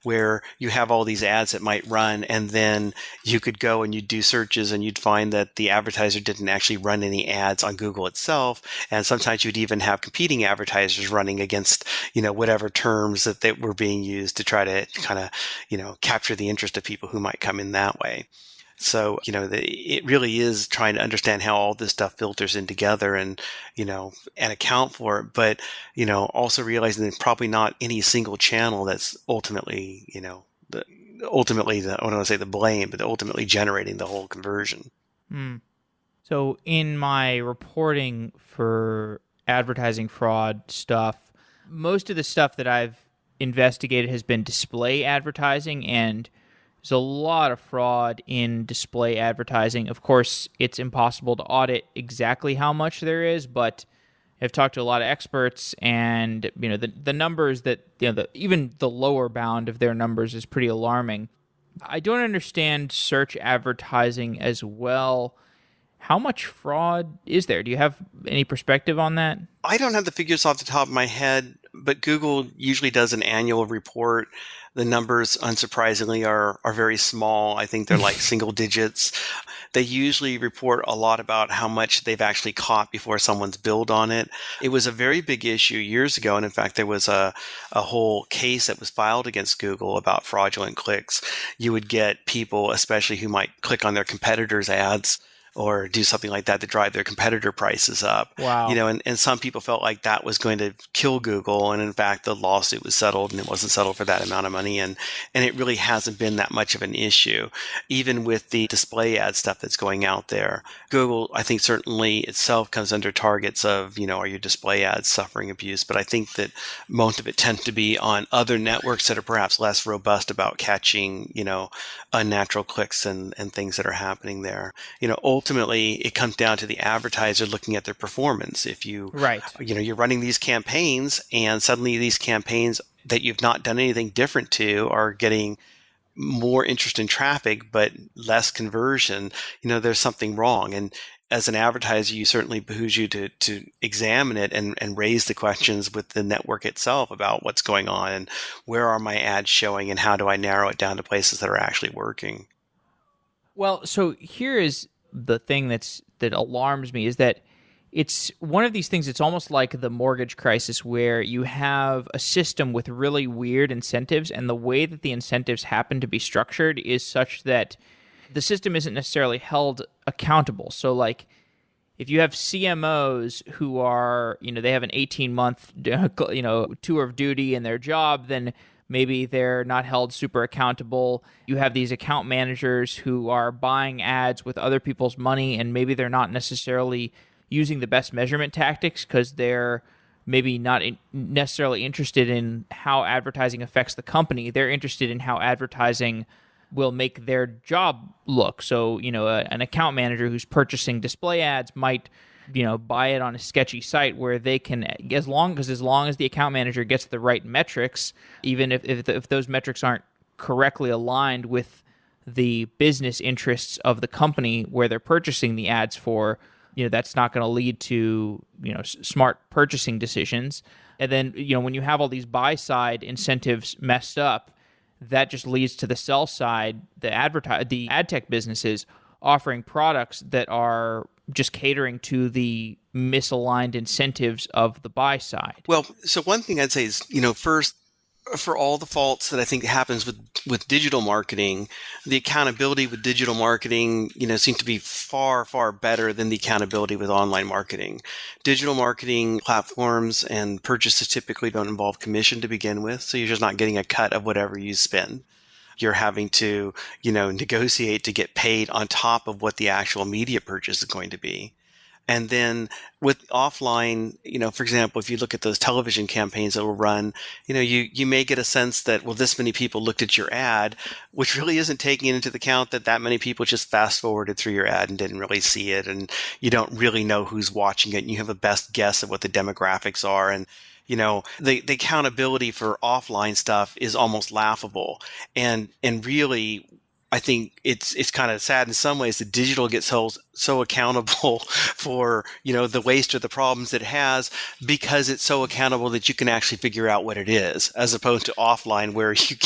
where you have all these ads that might run, and then you could go and you'd do searches and you'd find that the advertiser didn't actually run any ads on Google itself. And sometimes you'd even have competing advertisers running against, whatever terms that were being used to try to kind of, capture the interest of people who might come in that way. So, it really is trying to understand how all this stuff filters in together and account for it. But, also realizing that probably not any single channel that's ultimately, I don't want to say the blame, but ultimately generating the whole conversion. So in my reporting for advertising fraud stuff, most of the stuff that I've investigated has been display advertising, and there's a lot of fraud in display advertising. Of course, it's impossible to audit exactly how much there is, but I've talked to a lot of experts, and the numbers that even the lower bound of their numbers is pretty alarming. I don't understand search advertising as well. How much fraud is there? Do you have any perspective on that? I don't have the figures off the top of my head, but Google usually does an annual report. The numbers, unsurprisingly, are very small. I think they're like single digits. They usually report a lot about how much they've actually caught before someone's billed on it. It was a very big issue years ago, and in fact, there was a whole case that was filed against Google about fraudulent clicks. You would get people, especially who might click on their competitors' ads, or do something like that to drive their competitor prices up. Wow. And some people felt like that was going to kill Google. And in fact, the lawsuit was settled, and it wasn't settled for that amount of money. And it really hasn't been that much of an issue. Even with the display ad stuff that's going out there, Google, I think certainly itself comes under targets of, are your display ads suffering abuse? But I think that most of it tends to be on other networks that are perhaps less robust about catching, unnatural clicks and things that are happening there. Ultimately, it comes down to the advertiser looking at their performance. If you're running these campaigns, and suddenly these campaigns that you've not done anything different to are getting more interest in traffic, but less conversion, there's something wrong. And as an advertiser, you certainly behooves you to examine it and raise the questions with the network itself about what's going on and where are my ads showing and how do I narrow it down to places that are actually working. Well, so here is the thing that alarms me, is that it's one of these things. It's almost like the mortgage crisis, where you have a system with really weird incentives, and the way that the incentives happen to be structured is such that the system isn't necessarily held accountable. So like, if you have CMOs who are, they have an 18-month, tour of duty in their job, then maybe they're not held super accountable. You have these account managers who are buying ads with other people's money, and maybe they're not necessarily using the best measurement tactics because they're maybe not necessarily interested in how advertising affects the company. They're interested in how advertising will make their job look. So, an account manager who's purchasing display ads might buy it on a sketchy site where they can, as long as the account manager gets the right metrics, even if those metrics aren't correctly aligned with the business interests of the company where they're purchasing the ads for, that's not going to lead to, smart purchasing decisions. And then, when you have all these buy side incentives messed up, that just leads to the sell side, the ad tech businesses offering products that are just catering to the misaligned incentives of the buy side. Well, so one thing I'd say is, first, for all the faults that I think happens with digital marketing, the accountability with digital marketing, seems to be far, far better than the accountability with online marketing. Digital marketing platforms and purchases typically don't involve commission to begin with, so you're just not getting a cut of whatever you spend. You're having to, negotiate to get paid on top of what the actual media purchase is going to be. And then with offline, for example, if you look at those television campaigns that will run, you may get a sense that, well, this many people looked at your ad, which really isn't taking into account that many people just fast forwarded through your ad and didn't really see it. And you don't really know who's watching it. And you have a best guess of what the demographics are. And the accountability for offline stuff is almost laughable. And really, I think it's kind of sad in some ways that digital gets so accountable for, the waste or the problems it has, because it's so accountable that you can actually figure out what it is, as opposed to offline where you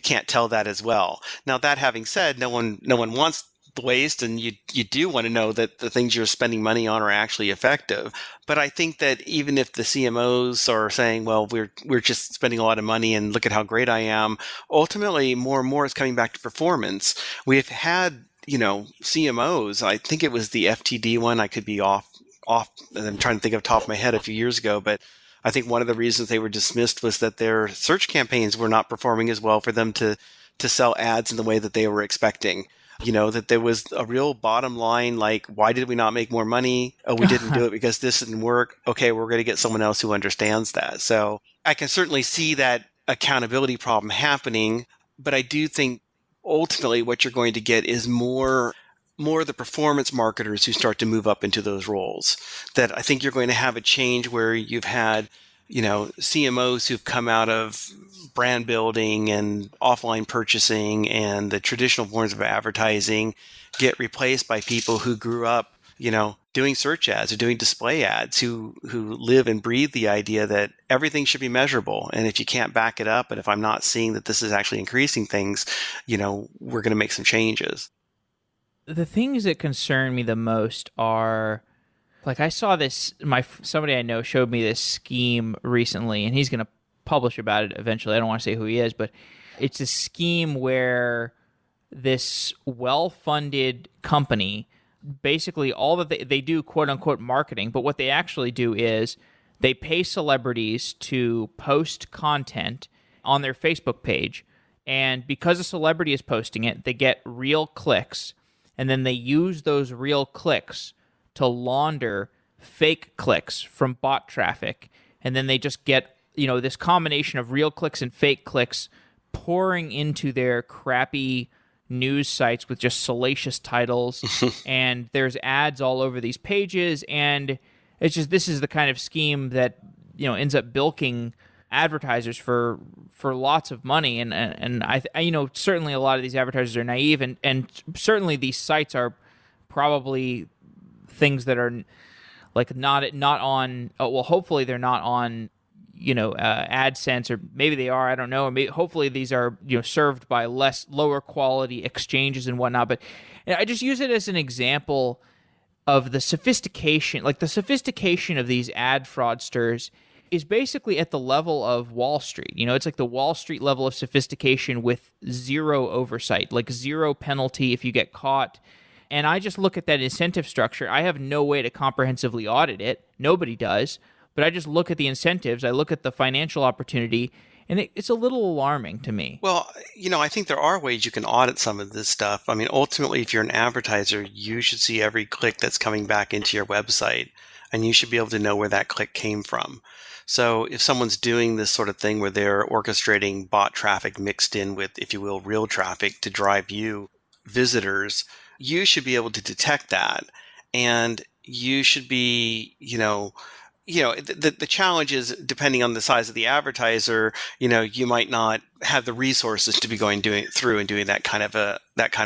can't tell that as well. Now, that having said, no one wants the waste, and you do want to know that the things you're spending money on are actually effective. But I think that even if the CMOs are saying, well, we're just spending a lot of money and look at how great I am, ultimately more and more is coming back to performance. We've had, CMOs, I think it was the FTD one, I could be off, and I'm trying to think of the top of my head a few years ago, but I think one of the reasons they were dismissed was that their search campaigns were not performing as well for them to sell ads in the way that they were expecting. That there was a real bottom line, like, why did we not make more money? Oh, we didn't do it because this didn't work. Okay, we're going to get someone else who understands that. So I can certainly see that accountability problem happening, but I do think ultimately what you're going to get is more of the performance marketers who start to move up into those roles. That I think you're going to have a change where you've had CMOs who've come out of brand building and offline purchasing and the traditional forms of advertising get replaced by people who grew up, doing search ads or doing display ads, who live and breathe the idea that everything should be measurable. And if you can't back it up, and if I'm not seeing that this is actually increasing things, we're going to make some changes. The things that concern me the most are, like, I saw this, somebody I know showed me this scheme recently, and he's going to publish about it eventually. I don't want to say who he is, but it's a scheme where this well-funded company, basically all that they do, quote-unquote, marketing, but what they actually do is they pay celebrities to post content on their Facebook page, and because a celebrity is posting it, they get real clicks, and then they use those real clicks to launder fake clicks from bot traffic, and then they just get this combination of real clicks and fake clicks pouring into their crappy news sites with just salacious titles, and there's ads all over these pages, and it's just, this is the kind of scheme that ends up bilking advertisers for lots of money, and I certainly a lot of these advertisers are naive, and certainly these sites are probably things that are like not on, well, hopefully they're not on AdSense, or maybe they are, I don't know. Hopefully these are served by lower quality exchanges and whatnot. But I just use it as an example of the sophistication. Like, the sophistication of these ad fraudsters is basically at the level of Wall Street. It's like the Wall Street level of sophistication with zero oversight, like zero penalty if you get caught. And I just look at that incentive structure. I have no way to comprehensively audit it. Nobody does. But I just look at the incentives, I look at the financial opportunity, and it's a little alarming to me. Well, I think there are ways you can audit some of this stuff. I mean, ultimately, if you're an advertiser, you should see every click that's coming back into your website, and you should be able to know where that click came from. So if someone's doing this sort of thing where they're orchestrating bot traffic mixed in with, if you will, real traffic to drive you visitors, you should be able to detect that. And you should be, the challenge is, depending on the size of the advertiser, you might not have the resources to be doing that kind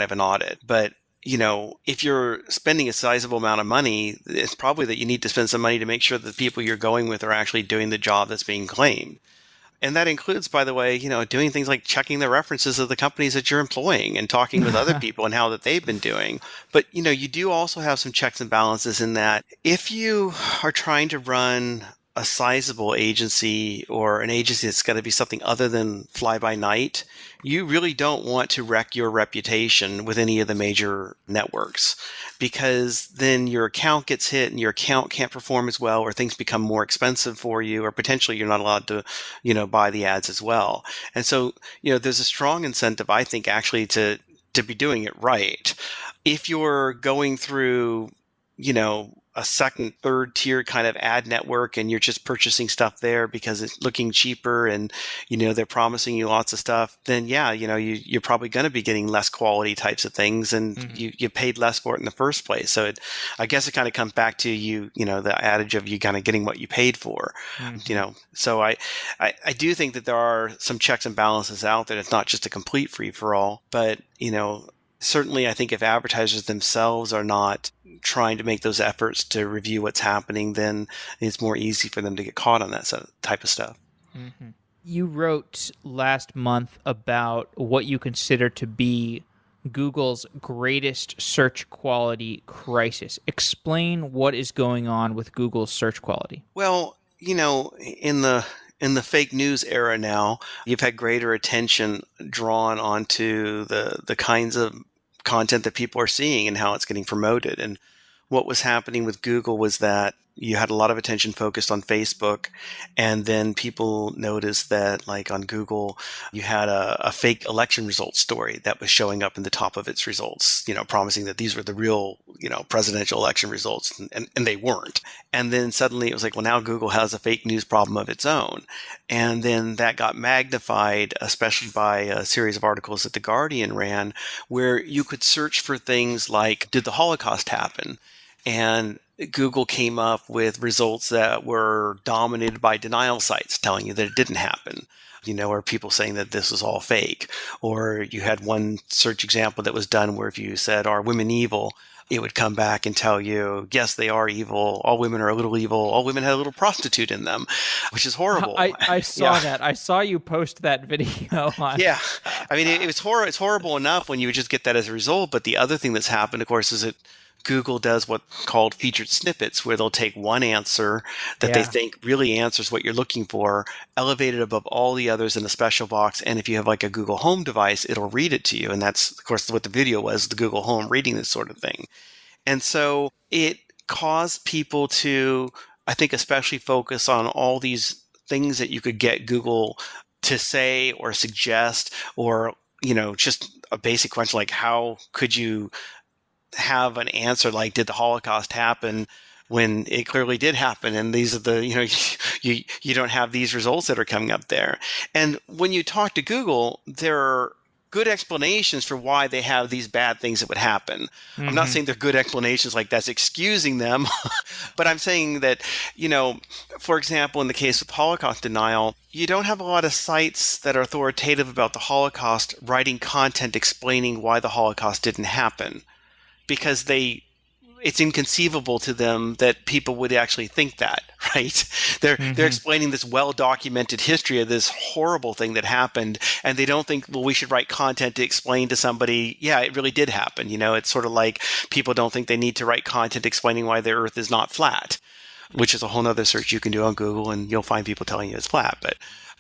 of an audit. But if you're spending a sizable amount of money, it's probably that you need to spend some money to make sure that the people you're going with are actually doing the job that's being claimed. And that includes, by the way, doing things like checking the references of the companies that you're employing and talking with other people and how that they've been doing. But, you do also have some checks and balances in that if you are trying to run a sizable agency, or an agency that's got to be something other than fly by night, you really don't want to wreck your reputation with any of the major networks, because then your account gets hit and your account can't perform as well, or things become more expensive for you, or potentially you're not allowed to, buy the ads as well. And so, there's a strong incentive, I think, actually to be doing it right. If you're going through, a second, third tier kind of ad network and you're just purchasing stuff there because it's looking cheaper and, they're promising you lots of stuff, then you're probably going to be getting less quality types of things and you paid less for it in the first place. So I guess it kind of comes back to the adage of you kind of getting what you paid for, So I do think that there are some checks and balances out there. It's not just a complete free for all, but, certainly, I think if advertisers themselves are not trying to make those efforts to review what's happening, then it's more easy for them to get caught on that type of stuff. Mm-hmm. You wrote last month about what you consider to be Google's greatest search quality crisis. Explain what is going on with Google's search quality. Well, in the fake news era now, you've had greater attention drawn onto the kinds of content that people are seeing and how it's getting promoted. And what was happening with Google was that you had a lot of attention focused on Facebook, and then people noticed that, like on Google, you had a fake election results story that was showing up in the top of its results, promising that these were the real, presidential election results, and they weren't. And then suddenly it was like, well, now Google has a fake news problem of its own. And then that got magnified, especially by a series of articles that The Guardian ran, where you could search for things like, did the Holocaust happen? And Google came up with results that were dominated by denial sites telling you that it didn't happen, or people saying that this was all fake. Or you had one search example that was done where if you said, are women evil? It would come back and tell you, yes, they are evil. All women are a little evil. All women had a little prostitute in them, which is horrible. I saw that. I saw you post that video. Yeah. I mean, it's horrible enough when you would just get that as a result. But the other thing that's happened, of course, is that Google does what's called featured snippets, where they'll take one answer that they think really answers what you're looking for, elevate it above all the others in a special box, and if you have like a Google Home device, it'll read it to you. And that's, of course, what the video was, the Google Home reading this sort of thing. And so it caused people to, I think, especially focus on all these things that you could get Google to say or suggest, or, just a basic question like, how could you have an answer like, did the Holocaust happen, when it clearly did happen? And these are the, you don't have these results that are coming up there. And when you talk to Google, there are good explanations for why they have these bad things that would happen. Mm-hmm. I'm not saying they're good explanations like that's excusing them, but I'm saying that, for example, in the case of Holocaust denial, you don't have a lot of sites that are authoritative about the Holocaust writing content explaining why the Holocaust didn't happen. Because it's inconceivable to them that people would actually think that, right? They're explaining this well-documented history of this horrible thing that happened, and they don't think, well, we should write content to explain to somebody, yeah, it really did happen. It's sort of like people don't think they need to write content explaining why the Earth is not flat, which is a whole other search you can do on Google, and you'll find people telling you it's flat.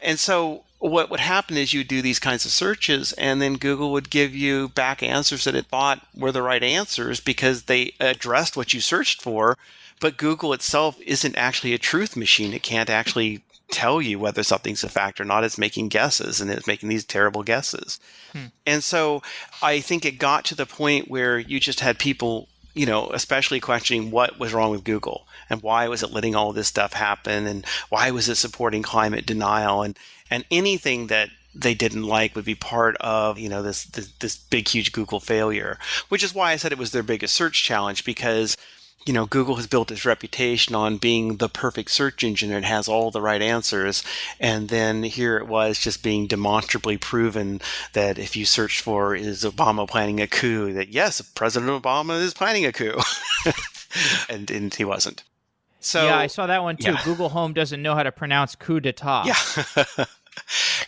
And so what would happen is you do these kinds of searches, and then Google would give you back answers that it thought were the right answers because they addressed what you searched for. But Google itself isn't actually a truth machine. It can't actually tell you whether something's a fact or not. It's making guesses, and it's making these terrible guesses. And so I think it got to the point where you just had people, especially questioning what was wrong with Google and why was it letting all this stuff happen, and why was it supporting climate denial, and anything that they didn't like would be part of, this big, huge Google failure, which is why I said it was their biggest search challenge, because, Google has built its reputation on being the perfect search engine. It has all the right answers. And then here it was just being demonstrably proven that if you search for, is Obama planning a coup, that yes, President Obama is planning a coup. and he wasn't. So, yeah, I saw that one too. Yeah. Google Home doesn't know how to pronounce coup d'etat. Yeah.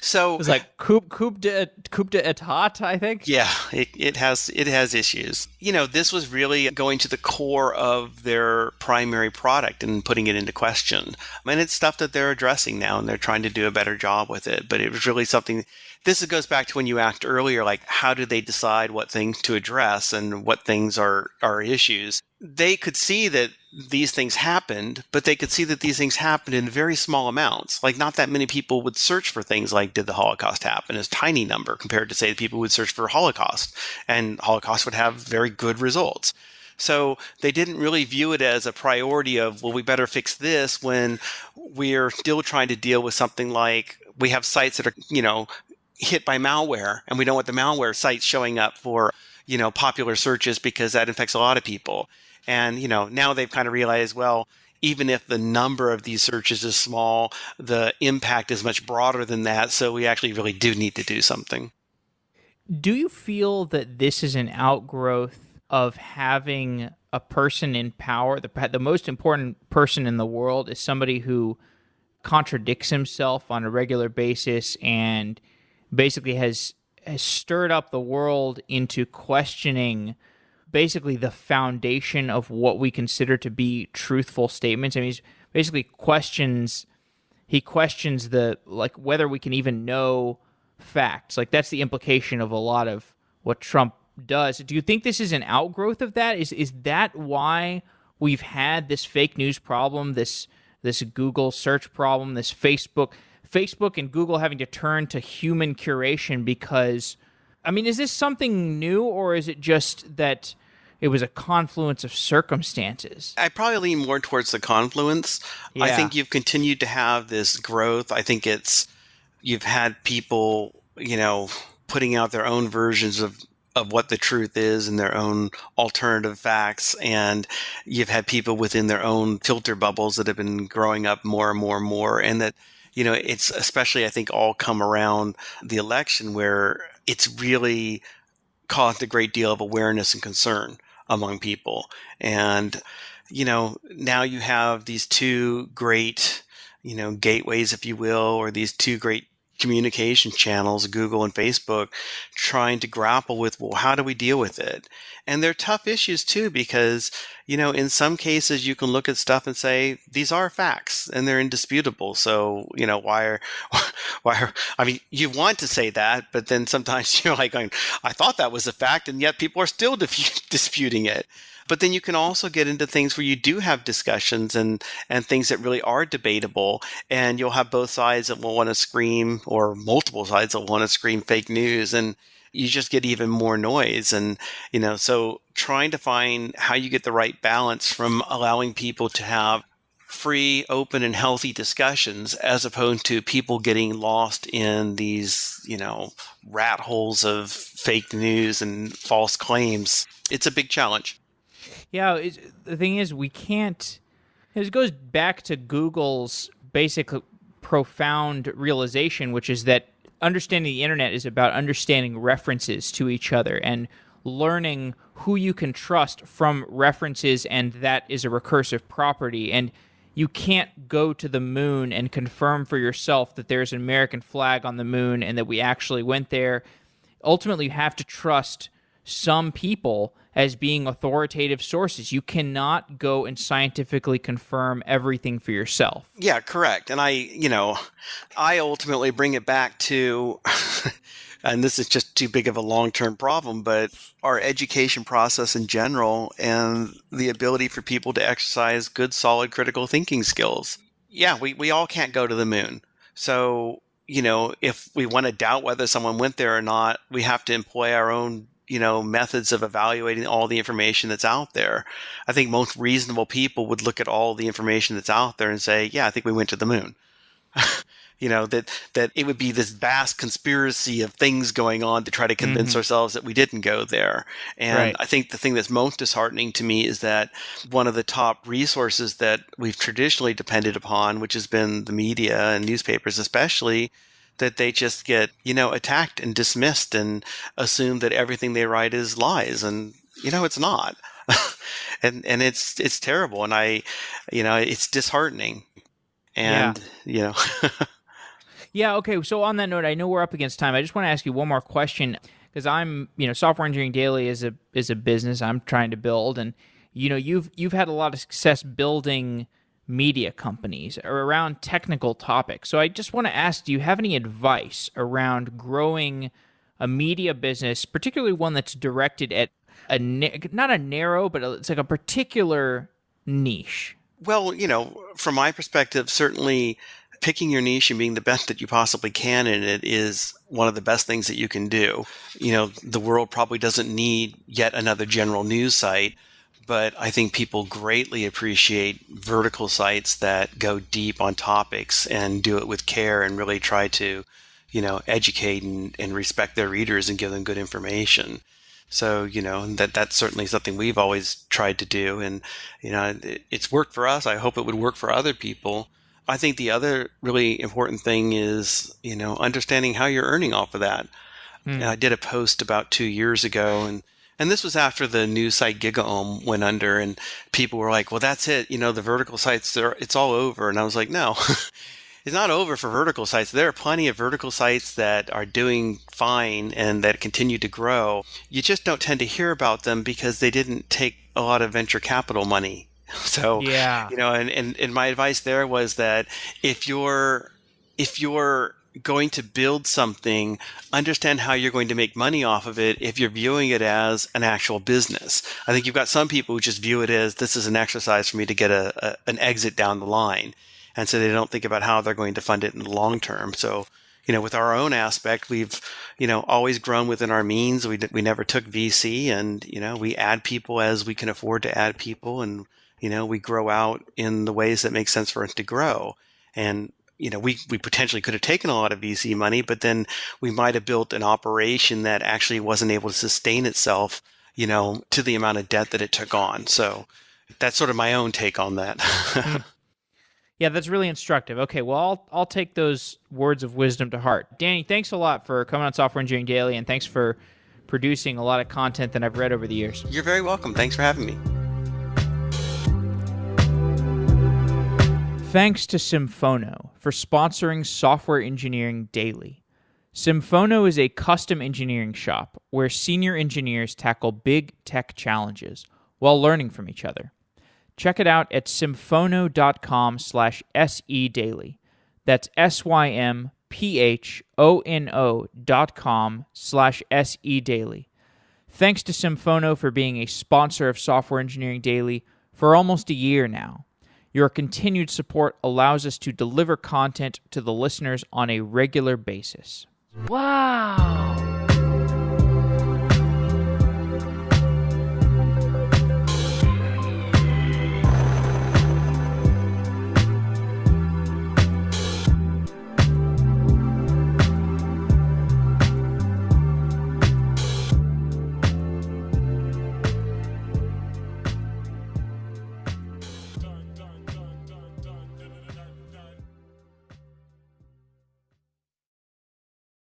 So it was like coup d'etat, I think. Yeah, it has issues. This was really going to the core of their primary product and putting it into question. And it's stuff that they're addressing now, and they're trying to do a better job with it. But it was really something. This goes back to when you asked earlier, like, how do they decide what things to address and what things are issues? They could see that these things happened, but they could see that these things happened in very small amounts. Like, not that many people would search for things like, did the Holocaust happen? It's a tiny number compared to, say, people would search for Holocaust, and Holocaust would have very good results. So they didn't really view it as a priority of, well, we better fix this when we're still trying to deal with something like we have sites that are, hit by malware, and we don't want the malware sites showing up for, popular searches because that affects a lot of people. And, now they've kind of realized, well, even if the number of these searches is small, the impact is much broader than that. So we actually really do need to do something. Do you feel that this is an outgrowth of having a person in power? The most important person in the world is somebody who contradicts himself on a regular basis and basically has stirred up the world into questioning basically the foundation of what we consider to be truthful statements. I mean, he basically questions the, like, whether we can even know facts. Like, that's the implication of a lot of what Trump does. Do you think this is an outgrowth of that? Is that why we've had this fake news problem, this Google search problem, this Facebook and Google having to turn to human curation? Because, I mean, is this something new, or is it just that it was a confluence of circumstances? I probably lean more towards the confluence. Yeah. I think you've continued to have this growth. I think you've had people, putting out their own versions of what the truth is and their own alternative facts. And you've had people within their own filter bubbles that have been growing up more and more and more. And that, it's especially, I think, all come around the election where it's really caused a great deal of awareness and concern among people. And, now you have these two great, gateways, if you will, or these two great communication channels, Google and Facebook, trying to grapple with, well, how do we deal with it? And they're tough issues too, because, in some cases you can look at stuff and say, these are facts and they're indisputable. So, I mean, you want to say that, but then sometimes you're like going, I thought that was a fact, and yet people are still disputing it. But then you can also get into things where you do have discussions and things that really are debatable, and you'll have both sides that will want to scream, or multiple sides that want to scream fake news, and you just get even more noise. And, so trying to find how you get the right balance from allowing people to have free, open, and healthy discussions, as opposed to people getting lost in these, rat holes of fake news and false claims. It's a big challenge. Yeah, the thing is, we can't. It goes back to Google's basic profound realization, which is that understanding the internet is about understanding references to each other and learning who you can trust from references, and that is a recursive property. And you can't go to the moon and confirm for yourself that there's an American flag on the moon and that we actually went there. Ultimately, you have to trust some people as being authoritative sources. You cannot go and scientifically confirm everything for yourself. Yeah, correct. And I ultimately bring it back to, and this is just too big of a long-term problem, but our education process in general and the ability for people to exercise good, solid critical thinking skills. Yeah, we all can't go to the moon. So, if we want to doubt whether someone went there or not, we have to employ our own methods of evaluating all the information that's out there. I think most reasonable people would look at all the information that's out there and say, yeah, I think we went to the moon. That it would be this vast conspiracy of things going on to try to convince ourselves that we didn't go there. And right. I think the thing that's most disheartening to me is that one of the top resources that we've traditionally depended upon, which has been the media and newspapers especially, that they just get, attacked and dismissed and assume that everything they write is lies. And, it's not. and it's terrible. And it's disheartening. And, Yeah, okay. So on that note, I know we're up against time. I just want to ask you one more question, because I'm, Software Engineering Daily is a business I'm trying to build. And, you've had a lot of success building media companies or around technical topics. So I just want to ask, do you have any advice around growing a media business, particularly one that's directed at not a narrow, but it's like a particular niche? Well, from my perspective, certainly picking your niche and being the best that you possibly can in it is one of the best things that you can do. The world probably doesn't need yet another general news site, but I think people greatly appreciate vertical sites that go deep on topics and do it with care and really try to, educate and respect their readers and give them good information. So, that's certainly something we've always tried to do. And, it's worked for us. I hope it would work for other people. I think the other really important thing is, understanding how you're earning off of that. And I did a post about 2 years ago, and this was after the news site GigaOM went under, and people were like, well, that's it. The vertical sites, it's all over. And I was like, no, it's not over for vertical sites. There are plenty of vertical sites that are doing fine and that continue to grow. You just don't tend to hear about them because they didn't take a lot of venture capital money. So, yeah. And my advice there was that if you're going to build something, understand how you're going to make money off of it if you're viewing it as an actual business. I think you've got some people who just view it as this is an exercise for me to get an exit down the line. And so they don't think about how they're going to fund it in the long term. So, with our own aspect, we've, always grown within our means. We never took VC, and, we add people as we can afford to add people, and, we grow out in the ways that make sense for us to grow. And we potentially could have taken a lot of VC money, but then we might have built an operation that actually wasn't able to sustain itself, to the amount of debt that it took on. So that's sort of my own take on that. Yeah, that's really instructive. Okay, well, I'll take those words of wisdom to heart. Danny, thanks a lot for coming on Software Engineering Daily, and thanks for producing a lot of content that I've read over the years. You're very welcome. Thanks for having me. Thanks to Symphono for sponsoring Software Engineering Daily. Symphono is a custom engineering shop where senior engineers tackle big tech challenges while learning from each other. Check it out at symphono.com/sedaily. That's symphono.com/sedaily. Thanks to Symphono for being a sponsor of Software Engineering Daily for almost a year now. Your continued support allows us to deliver content to the listeners on a regular basis. Wow!